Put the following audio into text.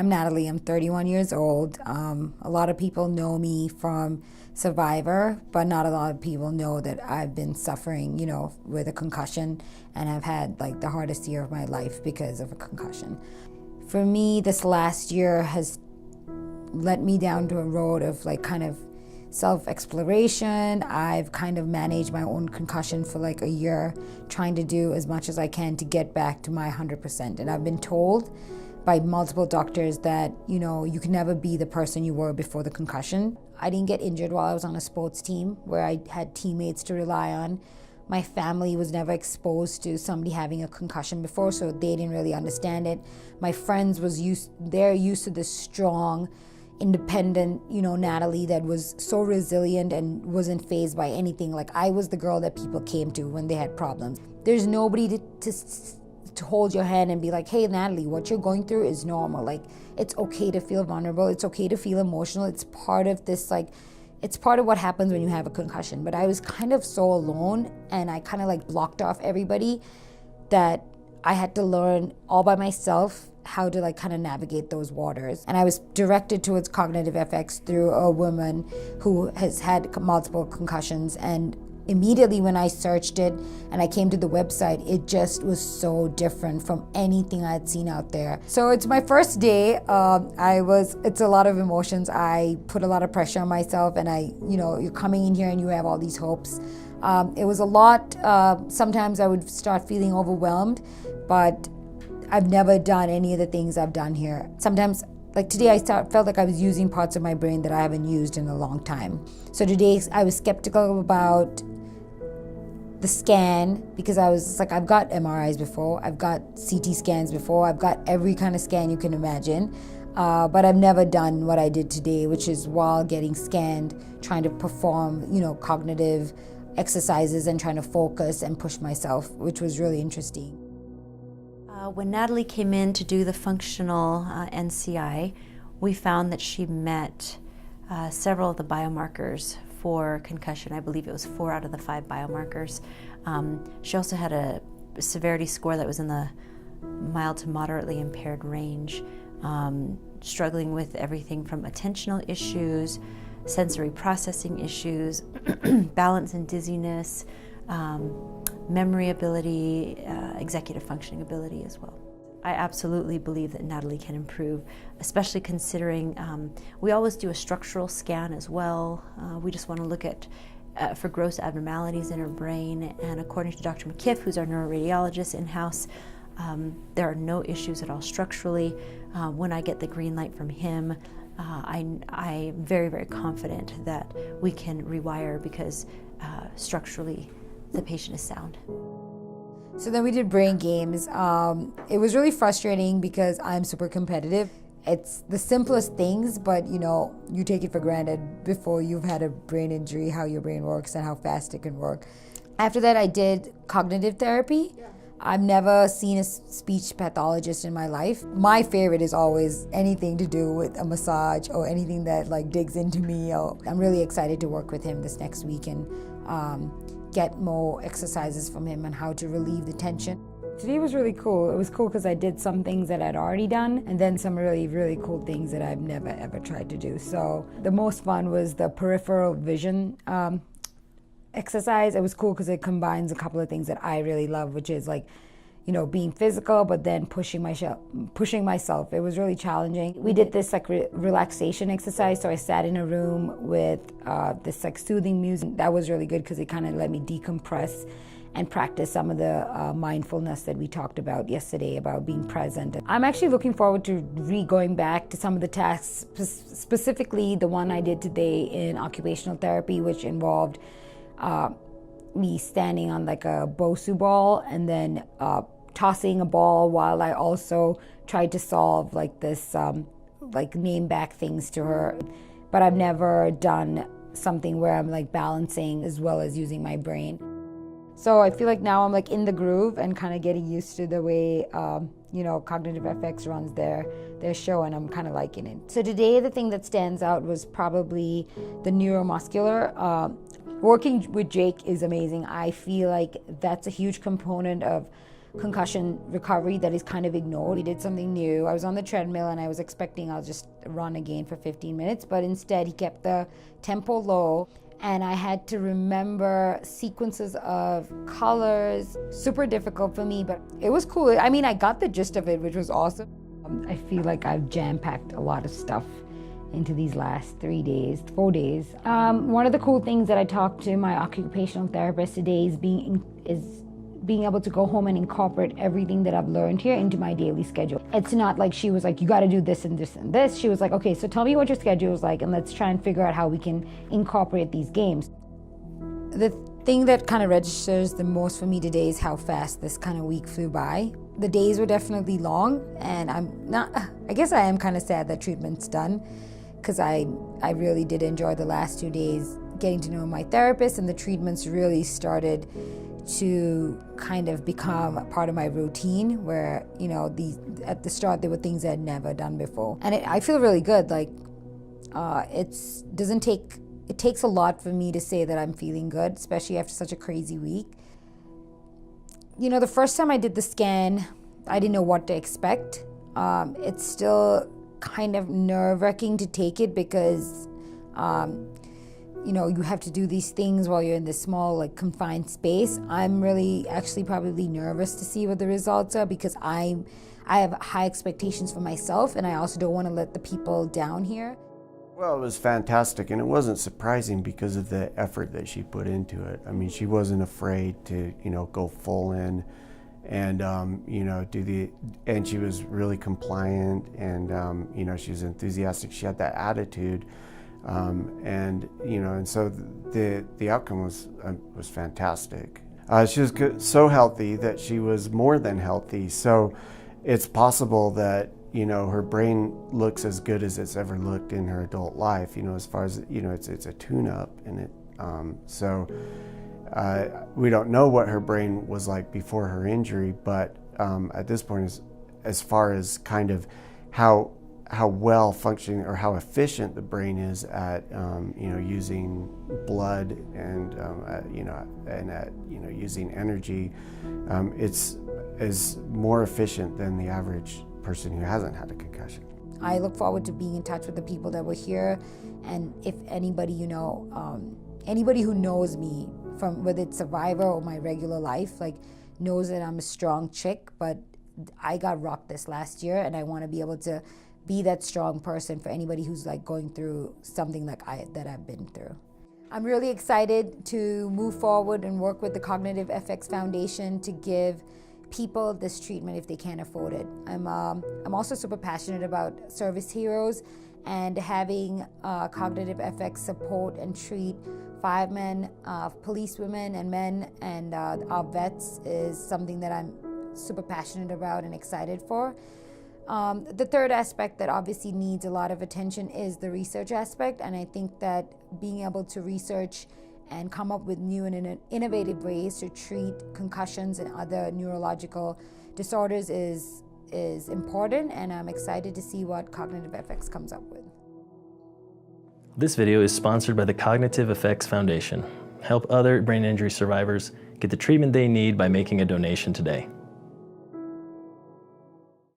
I'm Natalie. I'm 31 years old. A lot of people know me from Survivor, but not a lot of people know that I've been suffering, with a concussion, and I've had the hardest year of my life because of a concussion. For me, this last year has led me down to a road of kind of self-exploration. I've kind of managed my own concussion for a year, trying to do as much as I can to get back to my 100%. And I've been told by multiple doctors that, you can never be the person you were before the concussion. I didn't get injured while I was on a sports team where I had teammates to rely on. My family was never exposed to somebody having a concussion before, so they didn't really understand it. My friends they're used to this strong, independent, Natalie that was so resilient and wasn't fazed by anything. I was the girl that people came to when they had problems. There's nobody to hold your hand and be like, hey, Natalie, what you're going through is normal. It's okay to feel vulnerable. It's okay to feel emotional. It's part of this, it's part of what happens when you have a concussion. But I was kind of so alone, and I kind of blocked off everybody that I had to learn all by myself how to kind of navigate those waters. And I was directed towards cognitive FX through a woman who has had multiple concussions, and immediately when I searched it and I came to the website, it just was so different from anything I had seen out there. So it's my first day. It's a lot of emotions. I put a lot of pressure on myself, and you're coming in here and you have all these hopes. It was a lot. Sometimes I would start feeling overwhelmed, but I've never done any of the things I've done here. Sometimes, today, I felt like I was using parts of my brain that I haven't used in a long time. So today, I was skeptical about the scan because I was I've got MRIs before, I've got CT scans before, I've got every kind of scan you can imagine, but I've never done what I did today, which is while getting scanned, trying to perform, cognitive exercises and trying to focus and push myself, which was really interesting. When Natalie came in to do the functional NCI, we found that she met several of the biomarkers for concussion. I believe it was 4 out of the 5 biomarkers. She also had a severity score that was in the mild to moderately impaired range, struggling with everything from attentional issues, sensory processing issues, balance and dizziness, memory ability, executive functioning ability as well. I absolutely believe that Natalie can improve, especially considering we always do a structural scan as well. We just want to look at for gross abnormalities in her brain, and according to Dr. McKiff, who's our neuroradiologist in-house, there are no issues at all structurally. When I get the green light from him, I'm very, very confident that we can rewire because structurally the patient is sound. So then we did brain games. It was really frustrating because I'm super competitive. It's the simplest things, but you take it for granted before you've had a brain injury, how your brain works and how fast it can work. After that, I did cognitive therapy. I've never seen a speech pathologist in my life. My favorite is always anything to do with a massage or anything that digs into me. I'm really excited to work with him this next week and get more exercises from him on how to relieve the tension. Today was really cool. It was cool because I did some things that I'd already done, and then some really, really cool things that I've never ever tried to do. So the most fun was the Peripheral Vision exercise. It was cool because it combines a couple of things that I really love, which is being physical, but then pushing myself. It was really challenging. We did this relaxation exercise. So I sat in a room with this soothing music. That was really good because it kind of let me decompress and practice some of the mindfulness that we talked about yesterday about being present. I'm actually looking forward to going back to some of the tasks, specifically the one I did today in occupational therapy, which involved me standing on a Bosu ball and then tossing a ball while I also tried to solve this name back things to her. But I've never done something where I'm balancing as well as using my brain. So I feel now I'm in the groove and kind of getting used to the way Cognitive FX runs their show, and I'm kind of liking it. So today the thing that stands out was probably the Neuromuscular. Working with Jake is amazing. I feel that's a huge component of concussion recovery that is kind of ignored. We did something new. I was on the treadmill and I was expecting I'll just run again for 15 minutes, but instead he kept the tempo low and I had to remember sequences of colors. Super difficult for me, but it was cool. I mean, I got the gist of it, which was awesome. I feel like I've jam-packed a lot of stuff into these last 4 days. One of the cool things that I talked to my occupational therapist today is being able to go home and incorporate everything that I've learned here into my daily schedule. It's not like she was like, you got to do this and this and this. She was like, okay, so tell me what your schedule is like and let's try and figure out how we can incorporate these games. The thing that kind of registers the most for me today is how fast this kind of week flew by. The days were definitely long, and I guess I am kind of sad that treatment's done, because I really did enjoy the last 2 days getting to know my therapist, and the treatments really started to kind of become a part of my routine where, you know, at the start there were things I had never done before. And I feel really good. Like, it takes a lot for me to say that I'm feeling good, especially after such a crazy week. You know, the first time I did the scan, I didn't know what to expect. It's still kind of nerve-wracking to take it because, you know, you have to do these things while you're in this small, like, confined space. I'm really actually probably nervous to see what the results are because I have high expectations for myself, and I also don't want to let the people down here. Well, it was fantastic, and it wasn't surprising because of the effort that she put into it. I mean, she wasn't afraid to, you know, go full in and, you know, and she was really compliant and, you know, she was enthusiastic. She had that attitude, and, you know, and so the outcome was fantastic. She was so healthy that she was more than healthy. So it's possible that, you know, her brain looks as good as it's ever looked in her adult life, you know, as far as, you know, it's a tune-up, and we don't know what her brain was like before her injury, but at this point, as far as kind of how well functioning or how efficient the brain is at, you know, using blood and, you know, using energy, is more efficient than the average person who hasn't had a concussion. I look forward to being in touch with the people that were here, and if anybody, you know, anybody who knows me from whether it's Survivor or my regular life, like, knows that I'm a strong chick, but I got rocked this last year, and I want to be able to be that strong person for anybody who's like going through something like that I've been through. I'm really excited to move forward and work with the Cognitive FX Foundation to give people this treatment if they can't afford it. I'm also super passionate about service heroes, and having Cognitive FX support and treat firemen, policewomen and men, and our vets is something that I'm super passionate about and excited for. The third aspect that obviously needs a lot of attention is the research aspect, and I think that being able to research and come up with new and innovative ways to treat concussions and other neurological disorders is important, and I'm excited to see what Cognitive FX comes up with. This video is sponsored by the Cognitive FX Foundation. Help other brain injury survivors get the treatment they need by making a donation today.